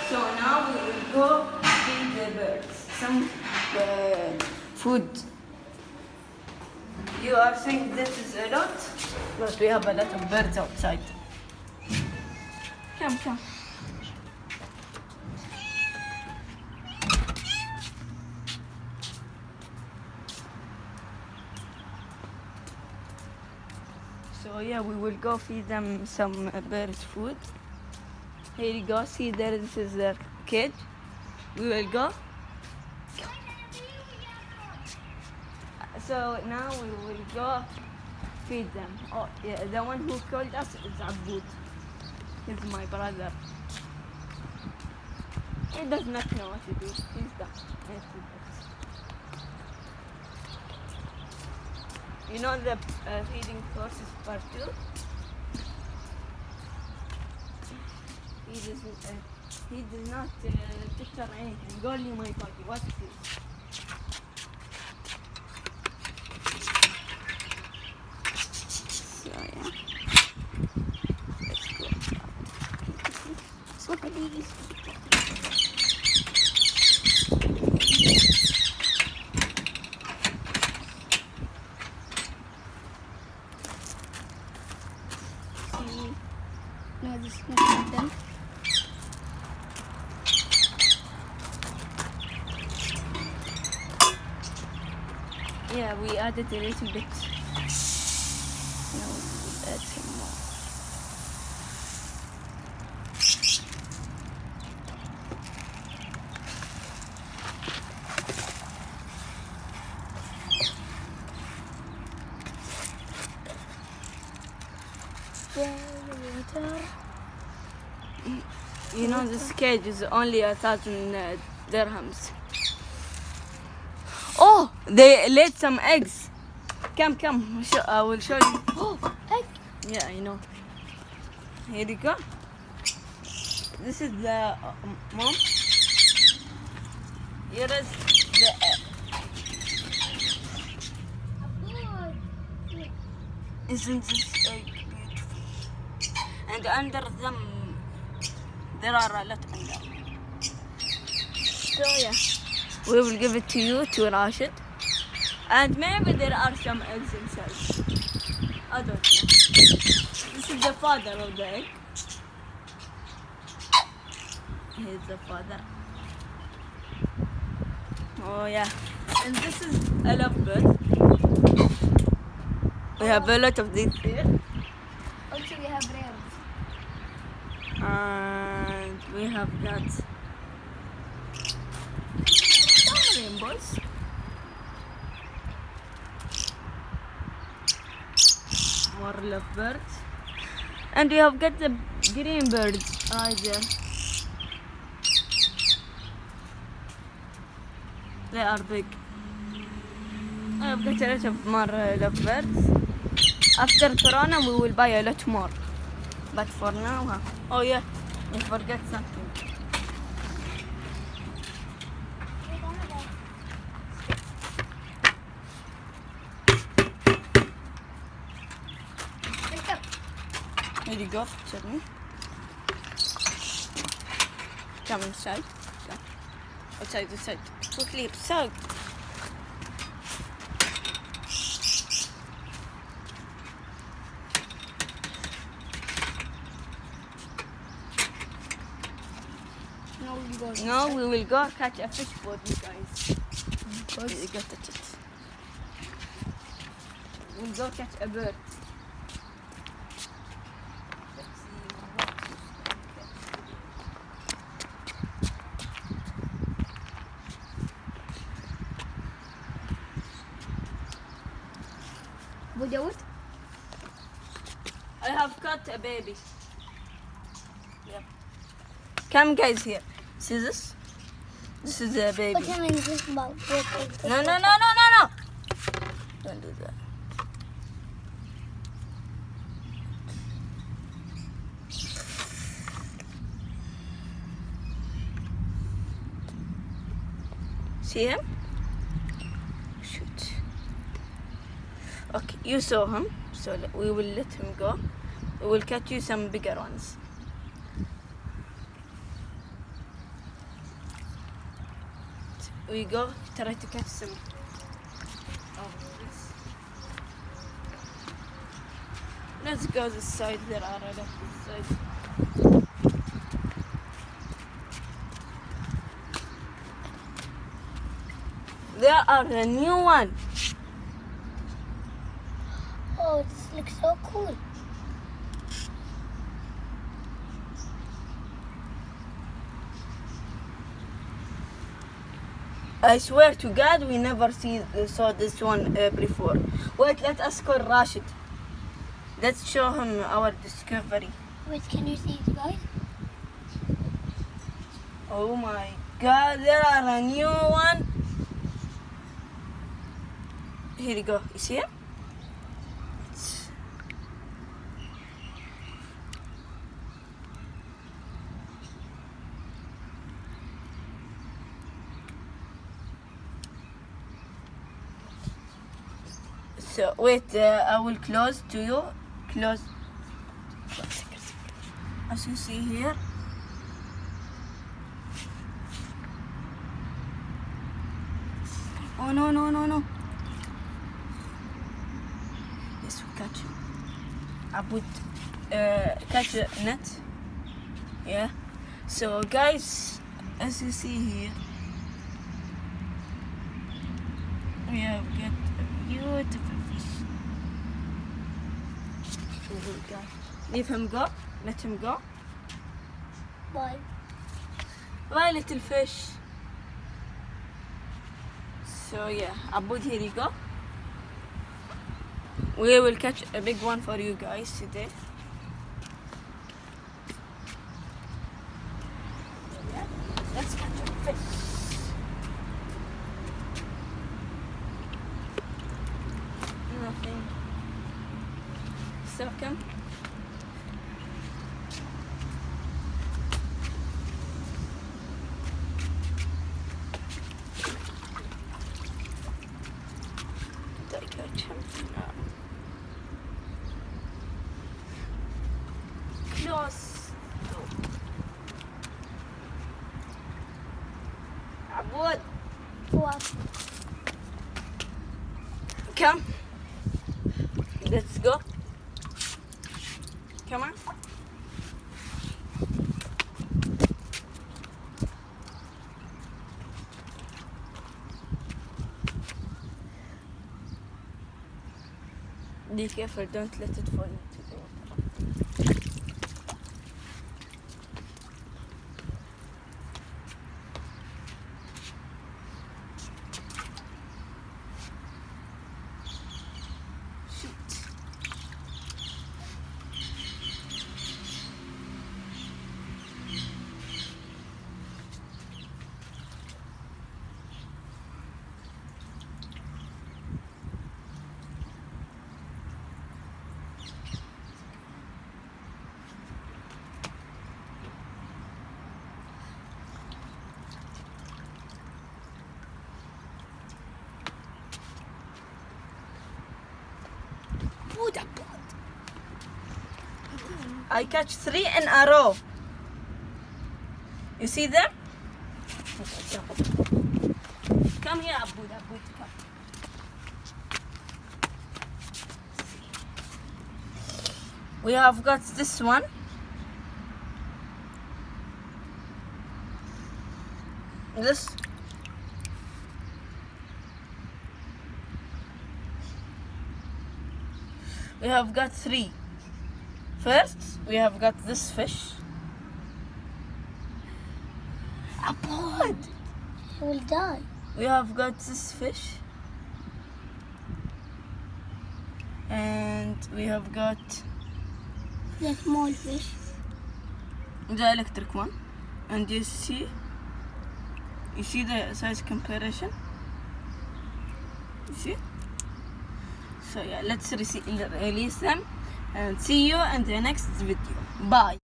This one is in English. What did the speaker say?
So now we will go feed the birds some food. You are saying this is a lot, but we have a lot of birds outside. Come. So yeah, we will go feed them some birds food. Here you go. See there, this is their cage. We will go. So now we will go feed them. Oh yeah, the one who called us is Aboud. He's my brother. He does not know what to do. He's done. You know the feeding courses part 2? He does not picture anything. Only my body. What is it? So yeah. Let's go. Look at these. No, this is not them. Yeah, we added a little bit. Now we'll add some more. You know this cage is only 1,000 dirhams. Oh, they laid some eggs. Come. I will show you. Oh, egg. Yeah, I know. Here you go. This is the mom. Here is the egg. Isn't this egg beautiful? And under them, there are a lot under. So yeah, we will give it to you, to Rashid. And maybe there are some eggs inside. I don't know. This is the father of the egg. Here's the father. Oh yeah. And this is a lovebird. We have a lot of these here. Also, we have rams. And we have got some rainbows. More lovebirds. And we have got the green birds right there. They are big. I have got a lot of more lovebirds. After Corona, we will buy a lot more. But for now, oh yeah, I forgot something. Here you go, check me. Come inside. Come. Outside. Quickly, outside. Now we will go catch a fish for you guys. You got it. We'll go catch a bird. Let's see what fish can catch. I have caught a baby. Yeah. Come guys here. See this? This is a baby. What am I talking about? No. Don't do that. See him? Shoot. Okay, you saw him, so we will let him go. We will catch you some bigger ones. we go try to catch some of this. Let's go this side. There are a lot this side. There are a new one. Oh, this looks so cool. I swear to God, we never saw this one before. Wait, let us call Rashid. Let's show him our discovery. Wait, can you see it, guys? Oh my God, there are a new one. Here you go. You see it? So wait, I will close to you. Close. As you see here. Oh no no no no. Yes, we catch him. I put catch a net. Yeah. So guys, as you see here, we have got a beautiful fish. Leave him go. Let him go. Bye. Bye, little fish. So yeah, Abud, here you go. We will catch a big one for you guys today. Let's catch a fish. Nothing. So come. Did I catch him? No. Close. Abud, What? come. Let's go. Come on. Be careful, don't let it fall into the water. Shoot. I catch 3 in a row. You see them? Come here, Abud, come. We have got this one. This. We have got 3. First, we have got this fish. Abud! He will die. We have got this fish. And we have got The small fish. the electric one. And you see the size comparison? You see? So yeah, let's release them and see you in the next video. Bye.